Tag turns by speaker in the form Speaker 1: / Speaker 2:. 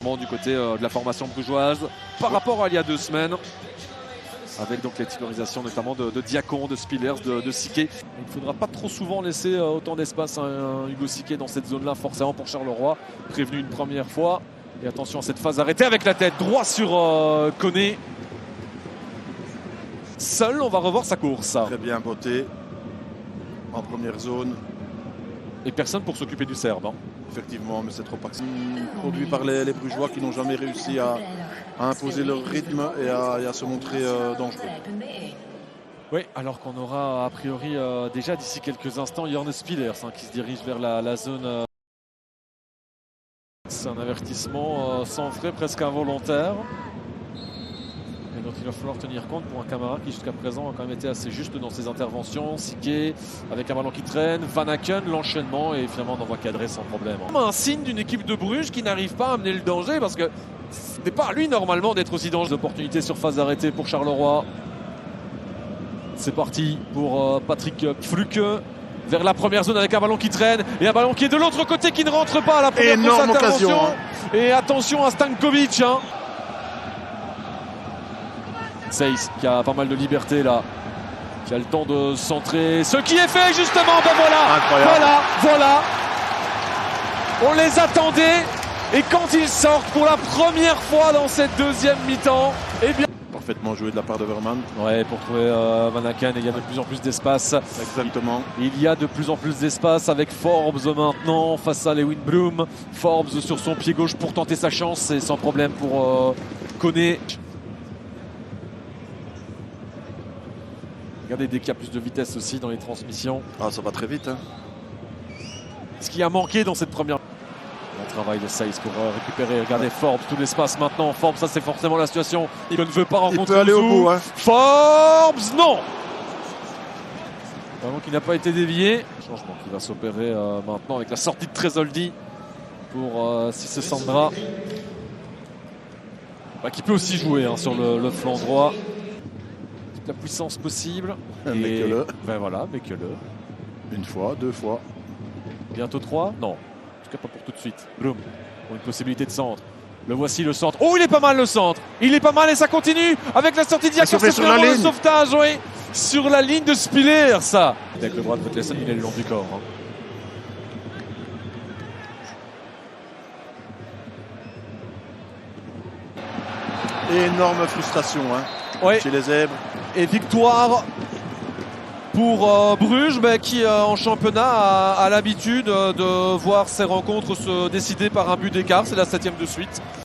Speaker 1: Du côté de la formation brugeoise par rapport à il y a 2 semaines, avec donc les titularisations notamment de Diacon, de Spillers, de Siquet. Il ne faudra pas trop souvent laisser autant d'espace à un Hugo Siquet dans cette zone là, forcément, pour Charleroi, prévenu une première fois. Et attention à cette phase arrêtée avec la tête droit sur Koné. Seul, on va revoir sa course.
Speaker 2: Très bien botté en première zone.
Speaker 1: Et personne pour s'occuper du Serbe.
Speaker 2: Effectivement, mais c'est trop produit par les Brugeois qui n'ont jamais réussi à imposer leur rythme et à se montrer dangereux.
Speaker 1: Oui, alors qu'on aura a priori déjà d'ici quelques instants Johannes Spillers qui se dirige vers la zone. C'est un avertissement sans frais, presque involontaire. Et dont il va falloir tenir compte pour un camarade qui jusqu'à présent a quand même été assez juste dans ses interventions. Siquet avec un ballon qui traîne, Van Aken, l'enchaînement et finalement on en voit cadrer sans problème. Un signe d'une équipe de Bruges qui n'arrive pas à amener le danger parce que ce n'est pas à lui normalement d'être aussi dangereux. Opportunité sur phase arrêtée pour Charleroi. C'est parti pour Patrick Fluke vers la première zone avec un ballon qui traîne et un ballon qui est de l'autre côté qui ne rentre pas à la première
Speaker 2: énorme
Speaker 1: intervention.
Speaker 2: Occasion,
Speaker 1: Et attention à Stankovic. Seyss qui a pas mal de liberté là, qui a le temps de centrer, ce qui est fait justement, ben voilà.
Speaker 2: Incroyable.
Speaker 1: Voilà, on les attendait et quand ils sortent pour la première fois dans cette deuxième mi-temps, eh bien...
Speaker 2: Parfaitement joué de la part de Verman.
Speaker 1: Ouais, pour trouver Van Aken, il y a de plus en plus d'espace.
Speaker 2: Exactement.
Speaker 1: Il y a de plus en plus d'espace avec Forbes maintenant face à Lewin Bloom. Forbes sur son pied gauche pour tenter sa chance, c'est sans problème pour Koné. Regardez, dès qu'il y a plus de vitesse aussi dans les transmissions.
Speaker 2: Ah, ça va très vite.
Speaker 1: Ce qui a manqué dans cette première... Un travail de Seyss pour récupérer. Regardez Forbes, tout l'espace maintenant. Forbes, ça c'est forcément la situation. Il ne veut pas rencontrer.
Speaker 2: Il peut aller au bout. Hein.
Speaker 1: Forbes, non. Vraiment qui n'a pas été dévié. Changement qui va s'opérer maintenant avec la sortie de Tresoldi pour Cissé Sandra. Qui peut aussi jouer sur le flanc droit. Toute la puissance possible.
Speaker 2: Mais que le.
Speaker 1: Ben voilà, mais que le.
Speaker 2: Une fois, 2 fois.
Speaker 1: Bientôt 3? Non. En tout cas pas pour tout de suite. Bloom pour une possibilité de centre. Le voici le centre. Oh, il est pas mal le centre. Il est pas mal et ça continue avec la sortie de Diacon. C'est
Speaker 2: sur la
Speaker 1: le
Speaker 2: ligne.
Speaker 1: sauvetage, oui. Sur la ligne de Spiller, ça. Avec le bras de Vetlesen, il est le long du corps.
Speaker 2: Énorme frustration chez les Zèbres.
Speaker 1: Et victoire pour Bruges, qui en championnat a l'habitude de voir ses rencontres se décider par un but d'écart. C'est la 7e de suite.